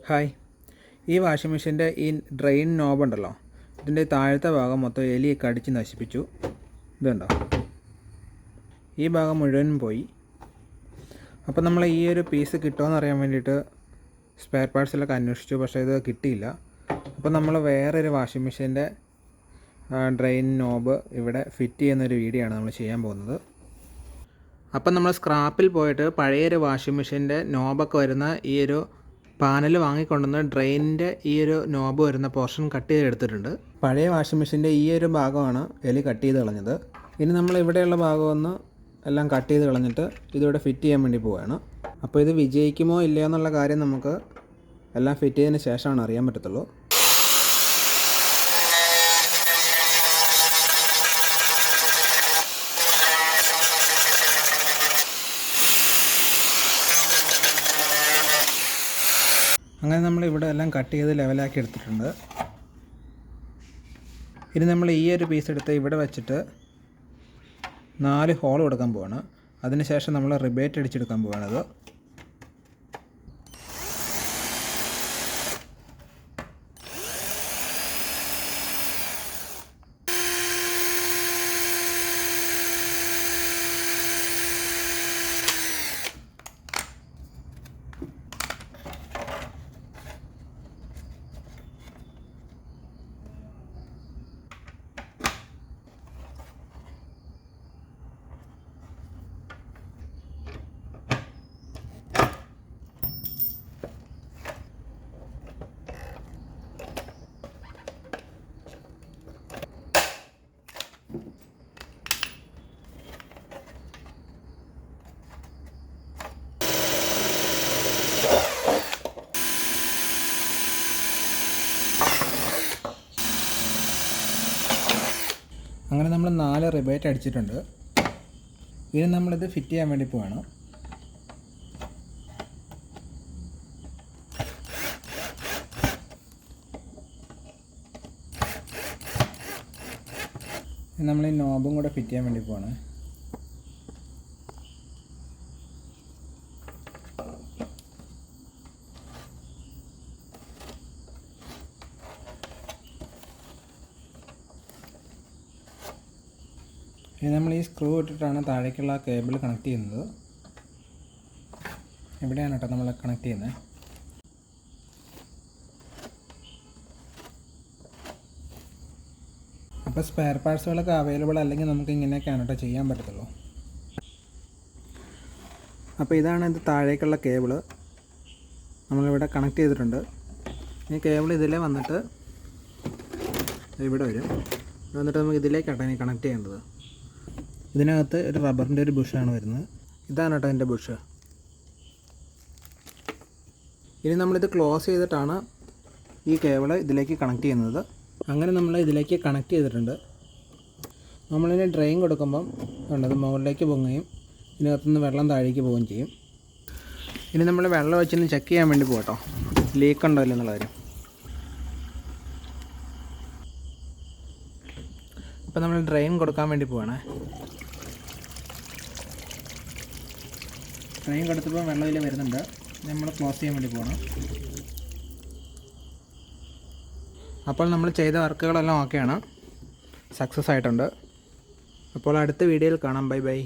Hi, ഈ washing മെഷീൻ്റെ ഈ ഡ്രെയിൻ നോബ് ഉണ്ടല്ലോ, ഇതിൻ്റെ താഴത്തെ ഭാഗം മൊത്തം എലിയൊക്കെ അടിച്ച് നശിപ്പിച്ചു. ഇതുണ്ടോ, ഈ ഭാഗം മുഴുവനും പോയി. അപ്പോൾ നമ്മൾ ഈ ഒരു പീസ് കിട്ടുമോയെന്ന് അറിയാൻ വേണ്ടിയിട്ട് സ്പെയർ പാർട്സിലൊക്കെ അന്വേഷിച്ചു, പക്ഷേ ഇത് കിട്ടിയില്ല. അപ്പോൾ നമ്മൾ വേറൊരു വാഷിംഗ് മെഷീൻ്റെ ഡ്രെയിൻ നോബ് ഇവിടെ ഫിറ്റ് ചെയ്യുന്നൊരു വീഡിയോ ആണ് നമ്മൾ ചെയ്യാൻ പോകുന്നത്. അപ്പം നമ്മൾ സ്ക്രാപ്പിൽ പോയിട്ട് പഴയൊരു വാഷിംഗ് മെഷീൻ്റെ നോബൊക്കെ വരുന്ന ഈ ഒരു പാനൽ വാങ്ങിക്കൊണ്ടുവന്ന് ഡ്രെയിനിൻ്റെ ഈ ഒരു നോബ് വരുന്ന പോർഷൻ കട്ട് ചെയ്തെടുത്തിട്ടുണ്ട്. പഴയ വാഷിംഗ് മെഷീൻ്റെ ഈ ഒരു ഭാഗമാണ് എലി കട്ട് ചെയ്ത് കളഞ്ഞത്. ഇനി നമ്മൾ ഇവിടെയുള്ള ഭാഗമൊന്ന് എല്ലാം കട്ട് ചെയ്ത് കളഞ്ഞിട്ട് ഇതിവിടെ ഫിറ്റ് ചെയ്യാൻ വേണ്ടി പോവുകയാണ്. അപ്പോൾ ഇത് വിജയിക്കുമോ ഇല്ലയോ എന്നുള്ള കാര്യം നമുക്ക് എല്ലാം ഫിറ്റ് ചെയ്തതിന് ശേഷമാണ് അറിയാൻ പറ്റത്തുള്ളൂ. അങ്ങനെ നമ്മൾ ഇവിടെ എല്ലാം കട്ട് ചെയ്ത് ലെവലാക്കി എടുത്തിട്ടുണ്ട്. ഇനി നമ്മൾ ഈ ഒരു പീസ് എടുത്ത് ഇവിടെ വെച്ചിട്ട് 4 ഹോൾ കൊടുക്കാൻ പോവാണ്. അതിനുശേഷം നമ്മൾ റിബേറ്റ് അടിച്ചെടുക്കാൻ പോവാണത്. അങ്ങനെ നമ്മൾ 4 റിബേറ്റ് അടിച്ചിട്ടുണ്ട്. ഇനി നമ്മളിത് ഫിറ്റ് ചെയ്യാൻ വേണ്ടി പോവാണ്. നമ്മൾ ഈ നോബും കൂടെ ഫിറ്റ് ചെയ്യാൻ വേണ്ടി പോവാണ്. ഇനി നമ്മൾ ഈ സ്ക്രൂ ഇട്ടിട്ടാണ് താഴേക്കുള്ള കേബിൾ കണക്ട് ചെയ്യുന്നത്. ഇവിടെയാണ് കേട്ടോ നമ്മൾ കണക്ട് ചെയ്യുന്നത്. അപ്പോൾ സ്പെയർ പാർട്സുകളൊക്കെ അവൈലബിൾ അല്ലെങ്കിൽ നമുക്ക് ഇങ്ങനെയൊക്കെയാണ് കേട്ടോ ചെയ്യാൻ പറ്റത്തുള്ളൂ. അപ്പോൾ ഇതാണ് ഇത് താഴേക്കുള്ള കേബിള് നമ്മളിവിടെ കണക്ട് ചെയ്തിട്ടുണ്ട്. ഈ കേബിൾ ഇതിലേ വന്നിട്ട് ഇവിടെ വരും. വന്നിട്ട് നമുക്ക് ഇതിലേക്കാട്ടോ ഇനി കണക്ട് ചെയ്യേണ്ടത്. ഇതിനകത്ത് ഒരു റബ്ബറിൻ്റെ ഒരു ബുഷാണ് വരുന്നത്. ഇതാണ് കേട്ടോ അതിൻ്റെ ബുഷ്. ഇനി നമ്മളിത് ക്ലോസ് ചെയ്തിട്ടാണ് ഈ കേബിൾ ഇതിലേക്ക് കണക്ട് ചെയ്യുന്നത്. അങ്ങനെ നമ്മൾ ഇതിലേക്ക് കണക്ട് ചെയ്തിട്ടുണ്ട്. നമ്മളിനി ഡ്രെയിൻ കൊടുക്കുമ്പം അത് മുകളിലേക്ക് പൊങ്ങുകയും ഇതിനകത്തുനിന്ന് വെള്ളം താഴേക്ക് പോവുകയും ചെയ്യും. ഇനി നമ്മൾ വെള്ളം വെച്ചൊന്ന് ചെക്ക് ചെയ്യാൻ വേണ്ടി പോകട്ടോ, ലീക്ക് ഉണ്ടോ ഇല്ല എന്നുള്ള കാര്യം. അപ്പോൾ നമ്മൾ ഡ്രെയിൻ കൊടുക്കാൻ വേണ്ടി പോവാണ്. ഡ്രെയിൻ കൊടുത്തപ്പോൾ വെള്ളം ഇതിൽ വരുന്നുണ്ട്. നമ്മൾ ക്ലോസ് ചെയ്യാൻ വേണ്ടി പോകണം. അപ്പോൾ നമ്മൾ ചെയ്ത വർക്കുകളെല്ലാം ഓക്കെയാണ്, സക്സസ് ആയിട്ടുണ്ട്. അപ്പോൾ അടുത്ത വീഡിയോയിൽ കാണാം. Bye bye.